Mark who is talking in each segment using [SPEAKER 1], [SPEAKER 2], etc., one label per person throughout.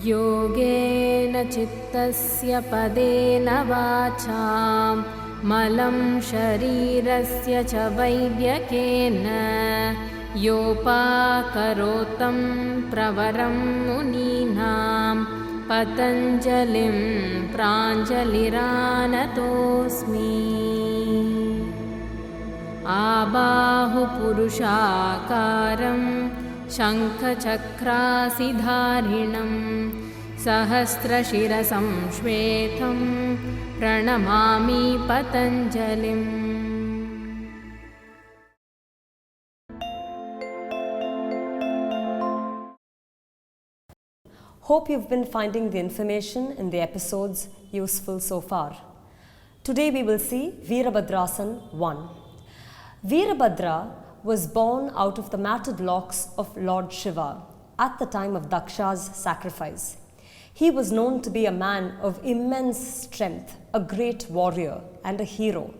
[SPEAKER 1] योगेन चित्तस्य पदेन वाचां मलं शरीरस्य च वैद्यकेन योपाकरोतं प्रवरं मुनीनां पतञ्जलिं प्राञ्जलिरानतोऽस्मि। आबाहुपुरुषाकारं शङ्खचक्रासिधारिणं सहस्रशिरसं श्वेतं प्रणमामि पतञ्जलिम्।
[SPEAKER 2] Hope you've been finding the information in the episodes useful so far. Today we will see Veerabadhrasana 1. Veerabhadra was born out of the matted locks of Lord Shiva at the time of Daksha's sacrifice. He was known to be a man of immense strength, a great warrior and a hero.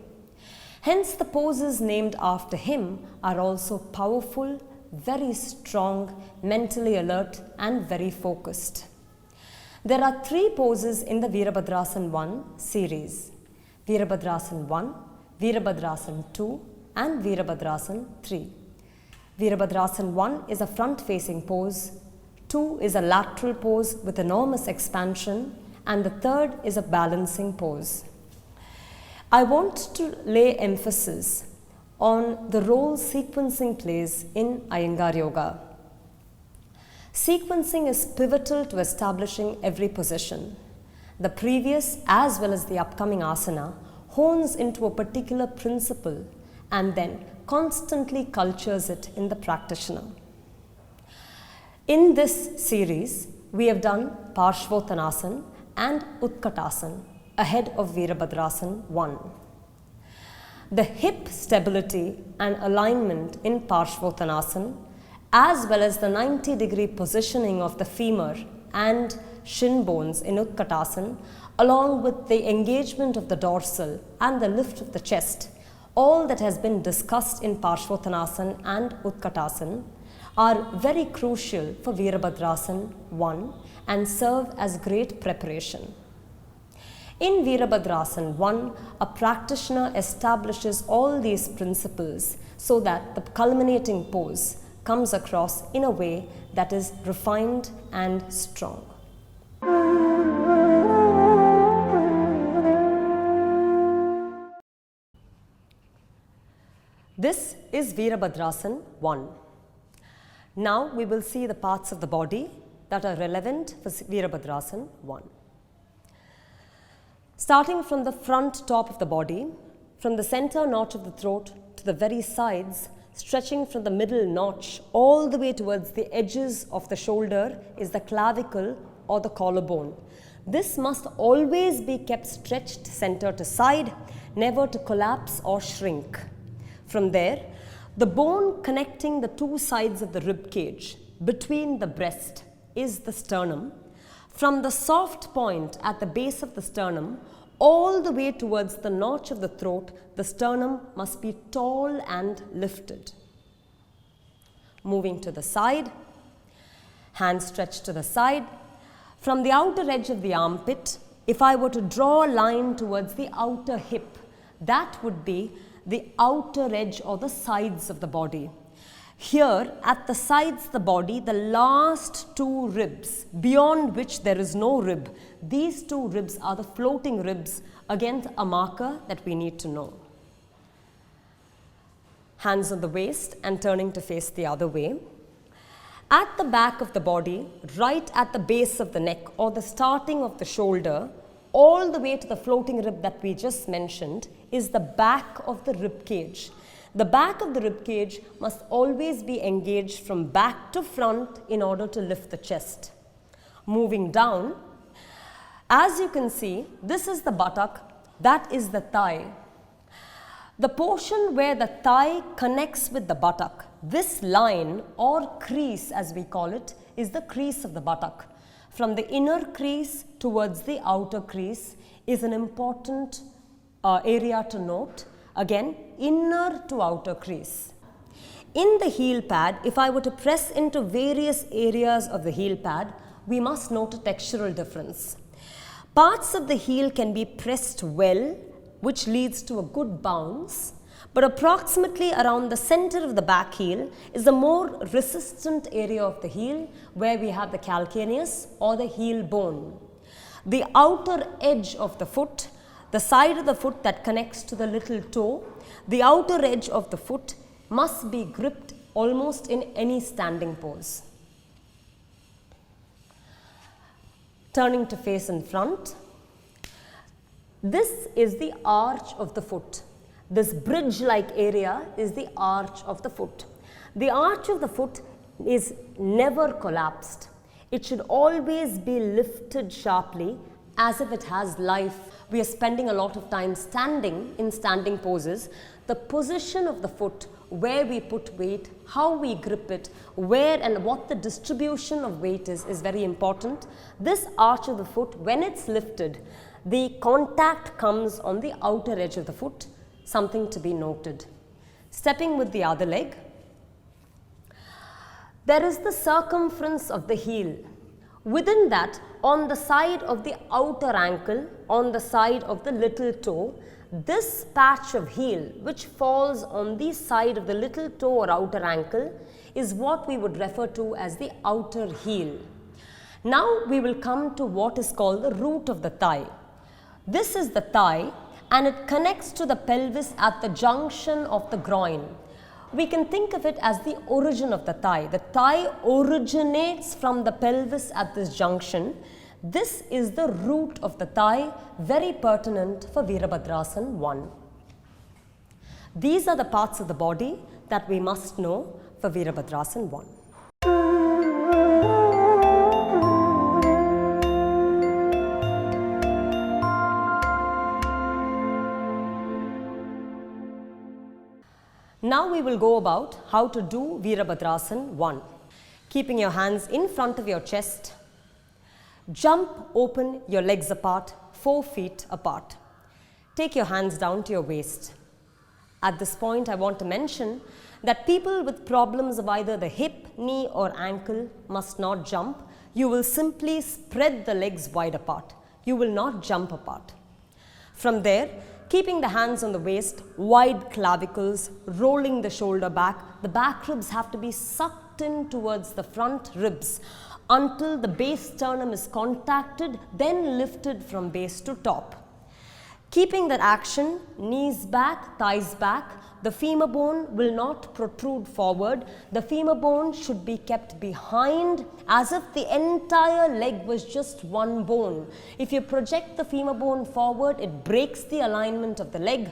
[SPEAKER 2] Hence the poses named after him are also powerful, very strong, mentally alert and very focused. There are 3 poses in the Veerabadhrasana 1 series: Veerabadhrasana 1, Veerabadhrasana 2 and Veerabadhrasana 3. Veerabadhrasana 1 is a front-facing pose, 2 is a lateral pose with enormous expansion, and the third is a balancing pose. I want to lay emphasis on the role sequencing plays in Iyengar Yoga. Sequencing is pivotal to establishing every position. The previous as well as the upcoming asana hones into a particular principle and then constantly cultures it in the practitioner. In this series, we have done Parshvottanasana and Utkatasana ahead of Veerabadhrasana 1. The hip stability and alignment in Parshvottanasana, as well as the 90-degree positioning of the femur and shin bones in Utkatasana, along with the engagement of the dorsal and the lift of the chest, all that has been discussed in Parshvottanasana and Utkatasana are very crucial for Veerabadhrasana 1 and serve as great preparation. In Veerabadhrasana 1, a practitioner establishes all these principles so that the culminating pose comes across in a way that is refined and strong. This is Veerabadhrasana 1. Now we will see the parts of the body that are relevant for Veerabadhrasana 1. Starting from the front top of the body, from the center notch of the throat to the very sides, stretching from the middle notch all the way towards the edges of the shoulder is the clavicle or the collarbone. This must always be kept stretched center to side, never to collapse or shrink. From there, the bone connecting the 2 sides of the rib cage between the breast is the sternum. From the soft point at the base of the sternum all the way towards the notch of the throat, the sternum must be tall and lifted. Moving to the side, hands stretched to the side. From the outer edge of the armpit, if I were to draw a line towards the outer hip, that would be the outer edge or the sides of the body. Here at the sides of the body, the last 2 ribs beyond which there is no rib, these 2 ribs are the floating ribs, again a marker that we need to know. Hands on the waist and turning to face the other way. At the back of the body, right at the base of the neck or the starting of the shoulder, all the way to the floating rib that we just mentioned is the back of the rib cage. The back of the rib cage must always be engaged from back to front in order to lift the chest. Moving down, as you can see, this is the buttock, that is the thigh. The portion where the thigh connects with the buttock, this line or crease as we call it, is the crease of the buttock. From the inner crease towards the outer crease is an important area to note. Again, inner to outer crease. In the heel pad, if I were to press into various areas of the heel pad, we must note a textural difference. Parts of the heel can be pressed well, which leads to a good bounce, but approximately around the center of the back heel is a more resistant area of the heel where we have the calcaneus or the heel bone. The outer edge of the foot, the side of the foot that connects to the little toe, the outer edge of the foot must be gripped almost in any standing pose. Turning to face in front, this is the arch of the foot. This bridge-like area is the arch of the foot. The arch of the foot is never collapsed. It should always be lifted sharply as if it has life. We are spending a lot of time standing in standing poses. The position of the foot, where we put weight, how we grip it, where and what the distribution of weight is very important. This arch of the foot, when it's lifted, the contact comes on the outer edge of the foot, something to be noted. Stepping with the other leg, there is the circumference of the heel. Within that, on the side of the outer ankle, on the side of the little toe, this patch of heel which falls on the side of the little toe or outer ankle is what we would refer to as the outer heel. Now we will come to what is called the root of the thigh. This is the thigh and it connects to the pelvis at the junction of the groin. We can think of it as the origin of the thigh. The thigh originates from the pelvis at this junction. This is the root of the thigh, very pertinent for Veerabadhrasana 1. These are the parts of the body that we must know for Veerabadhrasana 1. Now we will go about how to do Veerabadhrasana 1. Keeping your hands in front of your chest, jump open your legs apart, 4 feet apart. Take your hands down to your waist. At this point, I want to mention that people with problems of either the hip, knee or ankle must not jump. You will simply spread the legs wide apart. You will not jump apart. From there, keeping the hands on the waist, wide clavicles, rolling the shoulder back, the back ribs have to be sucked in towards the front ribs until the base sternum is contacted, then lifted from base to top. Keeping that action, knees back, thighs back, the femur bone will not protrude forward. The femur bone should be kept behind as if the entire leg was just one bone. If you project the femur bone forward, it breaks the alignment of the leg.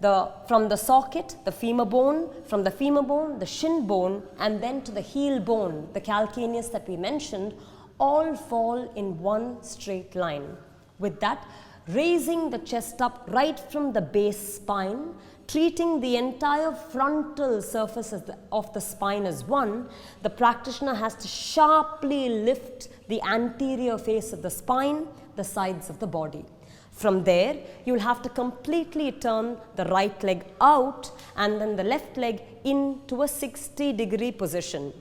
[SPEAKER 2] From the socket, the femur bone, from the femur bone, the shin bone, and then to the heel bone, the calcaneus that we mentioned, all fall in one straight line. With that, raising the chest up right from the base spine, treating the entire frontal surface of the spine as one, the practitioner has to sharply lift the anterior face of the spine, the sides of the body. From there, you will have to completely turn the right leg out and then the left leg into a 60-degree position.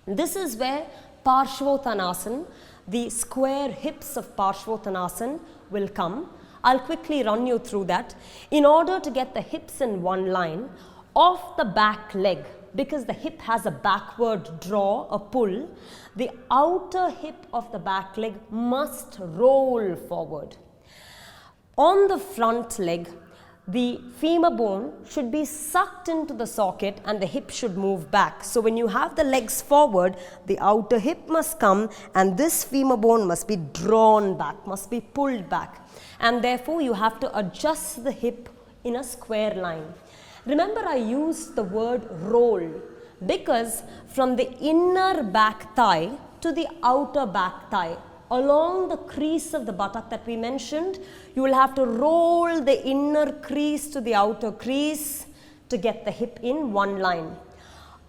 [SPEAKER 2] This is where Parshvottanasana, the square hips of Parshvottanasana, will come. I'll quickly run you through that. In order to get the hips in one line, off the back leg, because the hip has a backward draw, a pull, the outer hip of the back leg must roll forward. On the front leg, the femur bone should be sucked into the socket and the hip should move back. So when you have the legs forward, the outer hip must come and this femur bone must be drawn back, must be pulled back. And therefore you have to adjust the hip in a square line. Remember, I used the word roll because from the inner back thigh to the outer back thigh, along the crease of the buttock that we mentioned, you will have to roll the inner crease to the outer crease to get the hip in one line.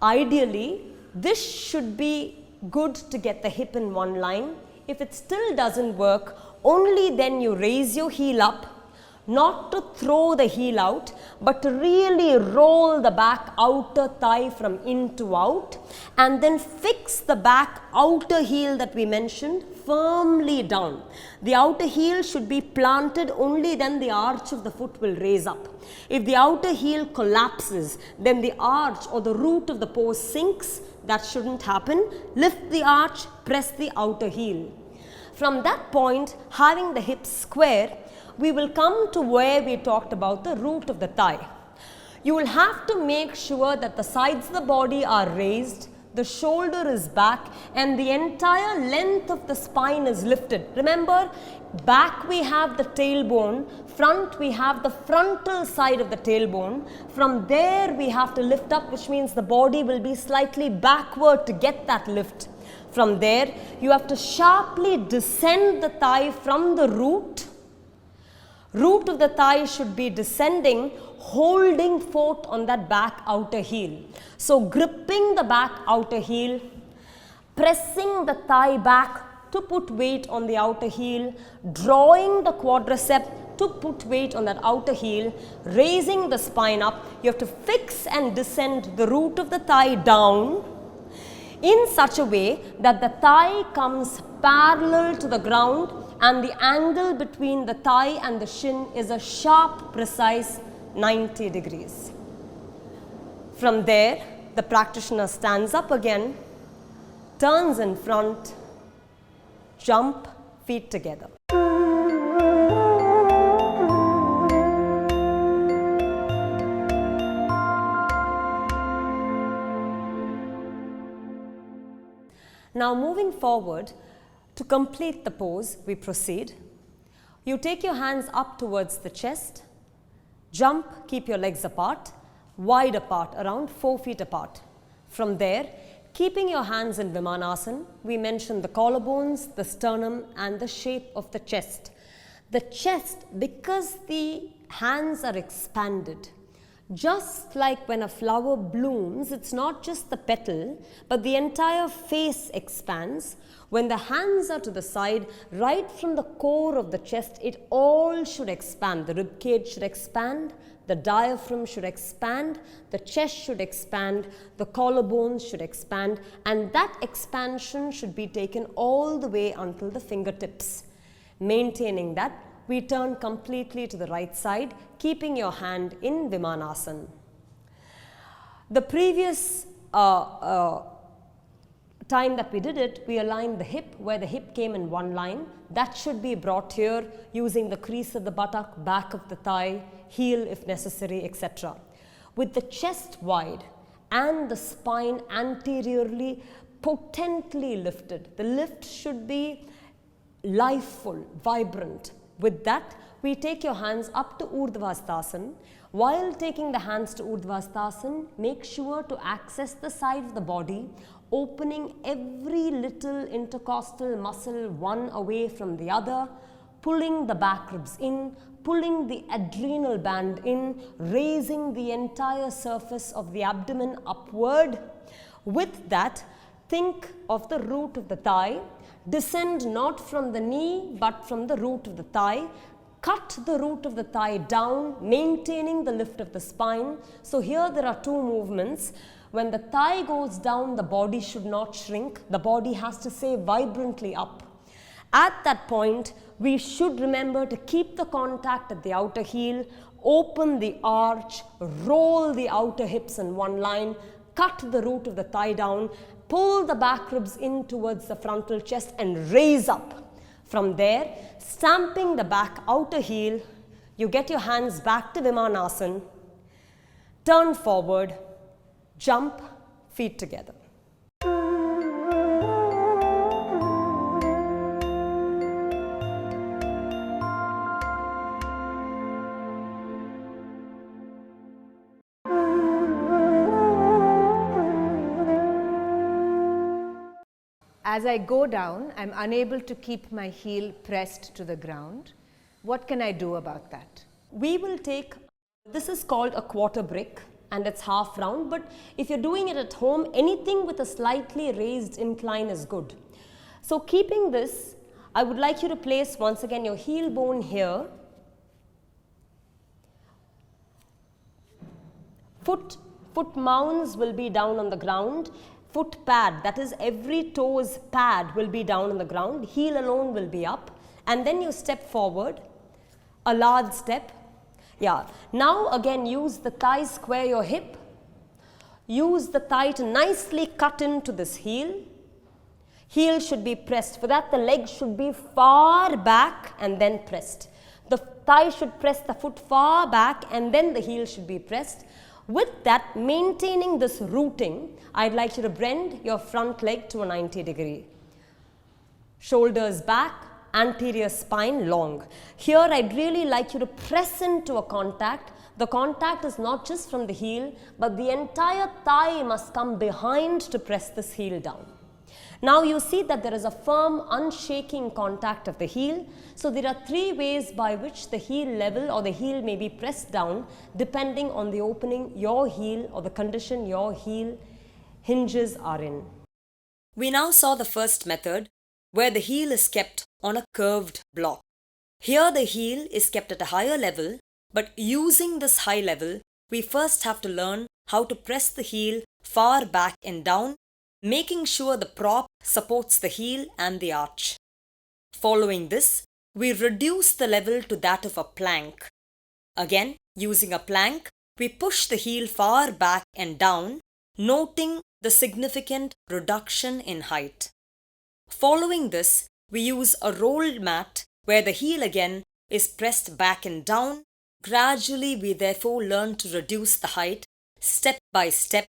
[SPEAKER 2] Ideally, this should be good to get the hip in one line. If it still doesn't work, only then you raise your heel up, not to throw the heel out, but to really roll the back outer thigh from in to out, and then fix the back outer heel that we mentioned firmly down. The outer heel should be planted, only then the arch of the foot will raise up. If the outer heel collapses, then the arch or the root of the pose sinks. That shouldn't happen. Lift the arch, press the outer heel. From that point, having the hips square, we will come to where we talked about the root of the thigh. You will have to make sure that the sides of the body are raised, the shoulder is back, and the entire length of the spine is lifted. Remember, back we have the tailbone, front we have the frontal side of the tailbone. From there we have to lift up, which means the body will be slightly backward to get that lift. From there, you have to sharply descend the thigh from the root. Root of the thigh should be descending, holding fort on that back outer heel. So gripping the back outer heel, pressing the thigh back to put weight on the outer heel, drawing the quadricep to put weight on that outer heel, raising the spine up. You have to fix and descend the root of the thigh down in such a way that the thigh comes parallel to the ground and the angle between the thigh and the shin is a sharp, precise 90 degrees. From there, the practitioner stands up again, turns in front, jump, feet together. Now moving forward, to complete the pose, we proceed. You take your hands up towards the chest, jump, keep your legs apart, wide apart, around 4 feet apart. From there, keeping your hands in Vimanasana, we mentioned the collarbones, the sternum and the shape of the chest. The chest, because the hands are expanded, just like when a flower blooms, it's not just the petal, but the entire face expands. When the hands are to the side, right from the core of the chest, it all should expand. The rib cage should expand, the diaphragm should expand, the chest should expand, the collarbones should expand, and that expansion should be taken all the way until the fingertips. Maintaining that, we turn completely to the right side, keeping your hand in Vimanasana. The previous time that we did it, we aligned the hip where the hip came in one line. That should be brought here using the crease of the buttock, back of the thigh, heel if necessary, etc. With the chest wide and the spine anteriorly potently lifted. The lift should be lifeful, vibrant. With that, we take your hands up to Urdhvasthasana. While taking the hands to Urdhvasthasana, make sure to access the side of the body, opening every little intercostal muscle one away from the other, pulling the back ribs in, pulling the adrenal band in, raising the entire surface of the abdomen upward. With that, think of the root of the thigh. Descend not from the knee but from the root of the thigh. Cut the root of the thigh down, maintaining the lift of the spine. So here there are two movements. When the thigh goes down, the body should not shrink. The body has to stay vibrantly up. At that point, we should remember to keep the contact at the outer heel, open the arch, roll the outer hips in one line, cut the root of the thigh down, pull the back ribs in towards the frontal chest and raise up. From there, stamping the back outer heel, you get your hands back to Vimanasana, turn forward, jump, feet together.
[SPEAKER 3] As I go down, I'm unable to keep my heel pressed to the ground. What can I do about that?
[SPEAKER 2] We will take, this is called a quarter brick and it's half round, but if you're doing it at home, anything with a slightly raised incline is good. So keeping this, I would like you to place once again your heel bone here Foot mounds will be down on the ground. Foot pad, that is every toe's pad will be down on the ground. Heel alone will be up. And then you step forward, a large step. Yeah. Now again use the thigh, square your hip. Use the thigh to nicely cut into this heel. Heel should be pressed. For that the leg should be far back and then pressed. The thigh should press the foot far back and then the heel should be pressed. With that, maintaining this rooting, I'd like you to bend your front leg to a 90 degree. Shoulders back, anterior spine long. Here I'd really like you to press into a contact. The contact is not just from the heel, but the entire thigh must come behind to press this heel down. Now you see that there is a firm, unshaking contact of the heel. So there are three ways by which the heel level or the heel may be pressed down depending on the opening your heel or the condition your heel hinges are in. We now saw the first method where the heel is kept on a curved block. Here the heel is kept at a higher level, but using this high level, we first have to learn how to press the heel far back and down, making sure the prop supports the heel and the arch. Following this, we reduce the level to that of a plank. Again, using a plank, we push the heel far back and down, noting the significant reduction in height. Following this, we use a rolled mat where the heel again is pressed back and down. Gradually, we therefore learn to reduce the height step by step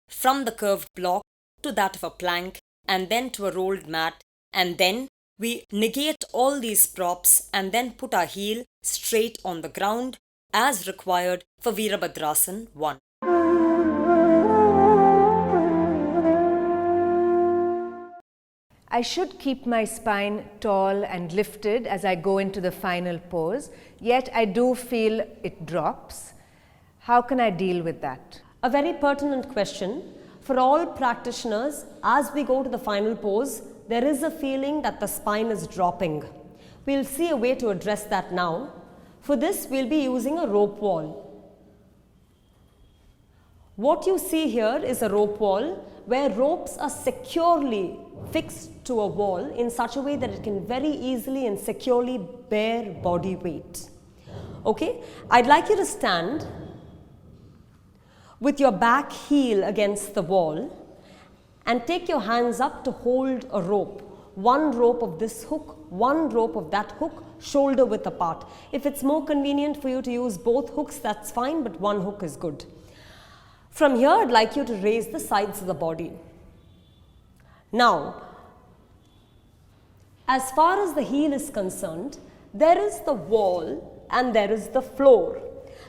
[SPEAKER 2] from the curved block to that of a plank and then to a rolled mat, and then we negate all these props and then put our heel straight on the ground as required for Veerabadhrasana 1.
[SPEAKER 3] I should keep my spine tall and lifted as I go into the final pose, yet I do feel it drops. How can I deal with that?
[SPEAKER 2] A very pertinent question. For all practitioners, as we go to the final pose, there is a feeling that the spine is dropping. We'll see a way to address that now. For this, we'll be using a rope wall. What you see here is a rope wall where ropes are securely fixed to a wall in such a way that it can very easily and securely bear body weight. Okay, I'd like you to stand with your back heel against the wall and take your hands up to hold a rope. One rope of this hook, one rope of that hook, shoulder width apart. If it's more convenient for you to use both hooks, that's fine, but one hook is good. From here, I'd like you to raise the sides of the body. Now, as far as the heel is concerned, there is the wall and there is the floor.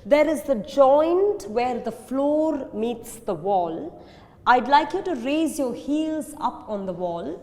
[SPEAKER 2] There is the joint where the floor meets the wall. I'd like you to raise your heels up on the wall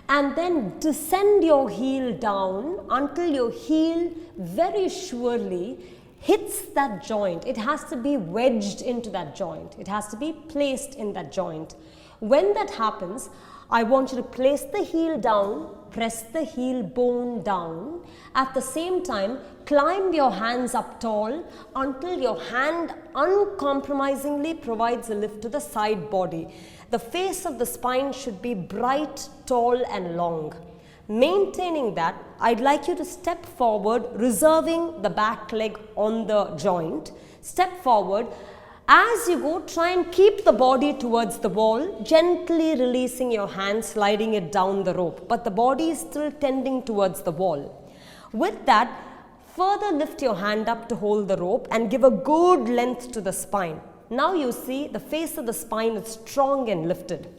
[SPEAKER 2] and then descend your heel down until your heel very surely hits that joint. It has to be wedged into that joint. It has to be placed in that joint. When that happens, I want you to place the heel down, press the heel bone down. At the same time, climb your hands up tall until your hand uncompromisingly provides a lift to the side body. The face of the spine should be bright, tall and long. Maintaining that, I'd like you to step forward, reserving the back leg on the joint. Step forward. As you go, try and keep the body towards the wall, gently releasing your hand, sliding it down the rope, but the body is still tending towards the wall. With that, further lift your hand up to hold the rope and give a good length to the spine. Now you see the face of the spine is strong and lifted.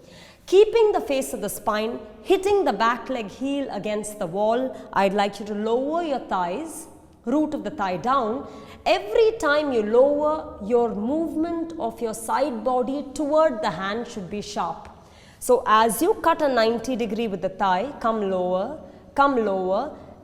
[SPEAKER 2] Keeping the face of the spine, hitting the back leg heel against the wall, I'd like you to lower your thighs, root of the thigh down. Every time you lower, your movement of your side body toward the hand should be sharp. So as you cut a 90 degree with the thigh, come lower,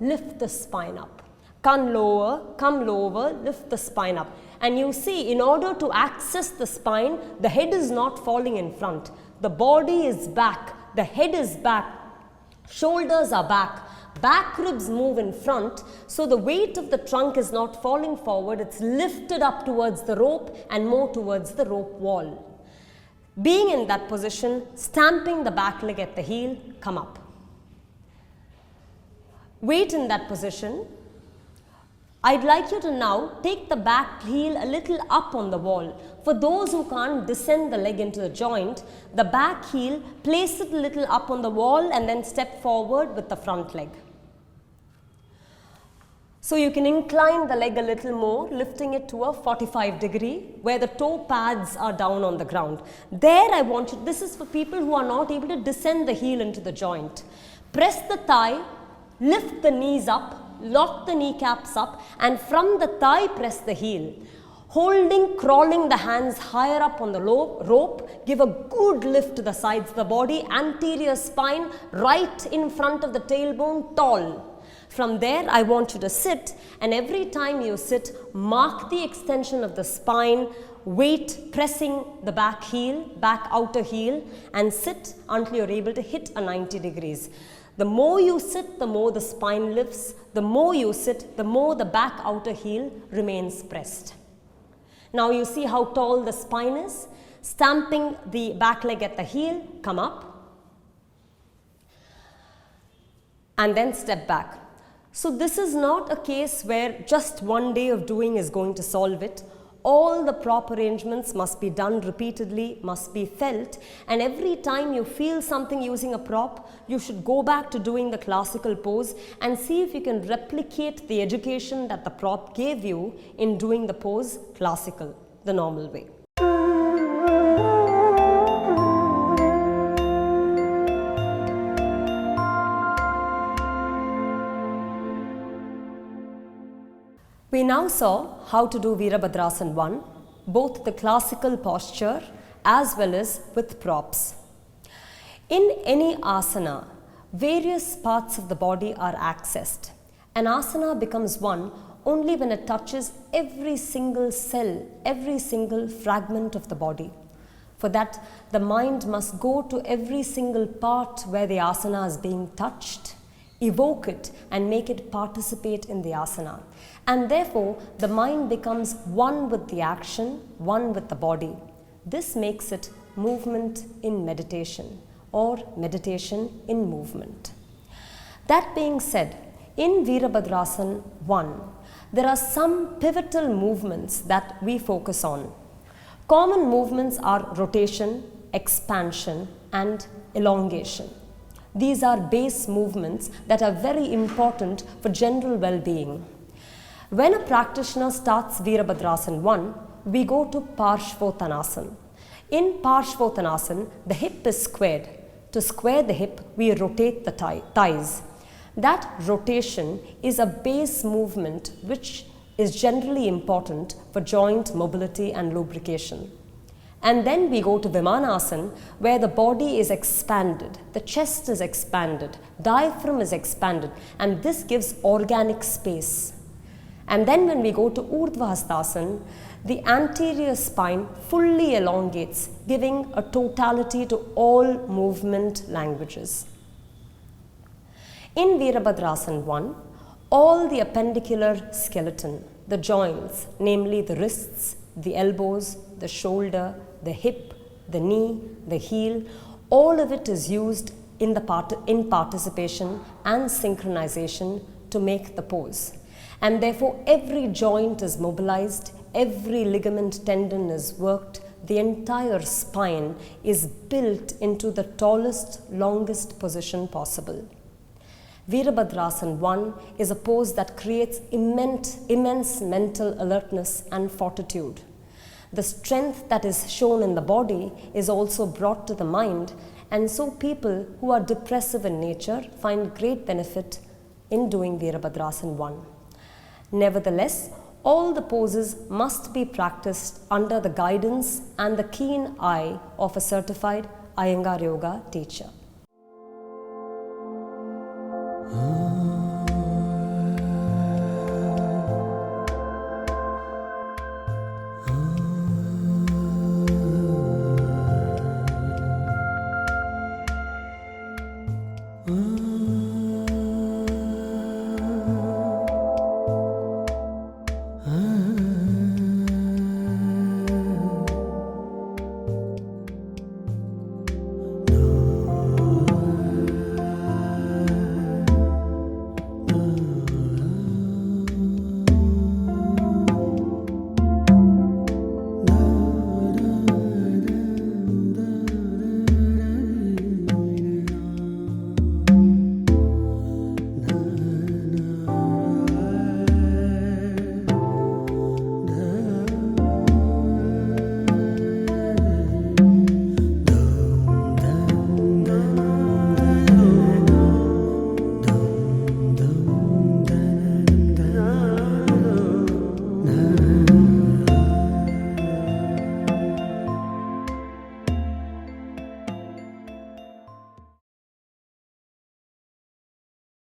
[SPEAKER 2] lift the spine up. Come lower, lift the spine up. And you see, in order to access the spine, the head is not falling in front. The body is back, the head is back, shoulders are back, Back ribs move in front, so the weight of the trunk is not falling forward, it's lifted up towards the rope and more towards the rope wall. Being in that position, stamping the back leg at the heel, come up. Wait in that position. I'd like you to now take the back heel a little up on the wall. For those who can't descend the leg into the joint, the back heel, place it a little up on the wall and then step forward with the front leg. So you can incline the leg a little more, lifting it to a 45-degree where the toe pads are down on the ground. There I want you, this is for people who are not able to descend the heel into the joint. Press the thigh, lift the knees up, lock the kneecaps up, and from the thigh press the heel. Crawling the hands higher up on the rope, give a good lift to the sides of the body, anterior spine right in front of the tailbone, tall. From there, I want you to sit, and every time you sit, mark the extension of the spine, weight pressing the back outer heel, and sit until you're able to hit a 90 degrees. The more you sit, the more the spine lifts. The more you sit, the more the back outer heel remains pressed. Now you see how tall the spine is. Stamping the back leg at the heel, come up, and then step back. So this is not a case where just one day of doing is going to solve it. All the prop arrangements must be done repeatedly, must be felt, and every time you feel something using a prop, you should go back to doing the classical pose and see if you can replicate the education that the prop gave you in doing the pose classical, the normal way. We now saw how to do Veerabadhrasana 1, both the classical posture as well as with props. In any asana, various parts of the body are accessed. An asana becomes one only when it touches every single cell, every single fragment of the body. For that, the mind must go to every single part where the asana is being touched, evoke it and make it participate in the asana. And therefore, the mind becomes one with the action, one with the body. This makes it movement in meditation or meditation in movement. That being said, in Veerabadhrasana 1, there are some pivotal movements that we focus on. Common movements are rotation, expansion, and elongation. These are base movements that are very important for general well-being. When a practitioner starts Veerabadhrasana 1, we go to Parshvottanasana. In Parshvottanasana, the hip is squared. To square the hip, we rotate the thighs. That rotation is a base movement which is generally important for joint mobility and lubrication. And then we go to Vimanasana, where the body is expanded, the chest is expanded, diaphragm is expanded, and this gives organic space. And then when we go to Urdhva the anterior spine fully elongates, giving a totality to all movement languages. In Veerabadhrasana 1, all the appendicular skeleton, the joints, namely the wrists, the elbows, the shoulder, the hip, the knee, the heel, all of it is used in participation and synchronization to make the pose. And therefore, every joint is mobilized, every ligament tendon is worked, the entire spine is built into the tallest, longest position possible. Veerabadhrasana 1 is a pose that creates immense mental alertness and fortitude. The strength that is shown in the body is also brought to the mind, and so people who are depressive in nature find great benefit in doing Veerabadhrasana 1. Nevertheless, all the poses must be practiced under the guidance and the keen eye of a certified Iyengar yoga teacher.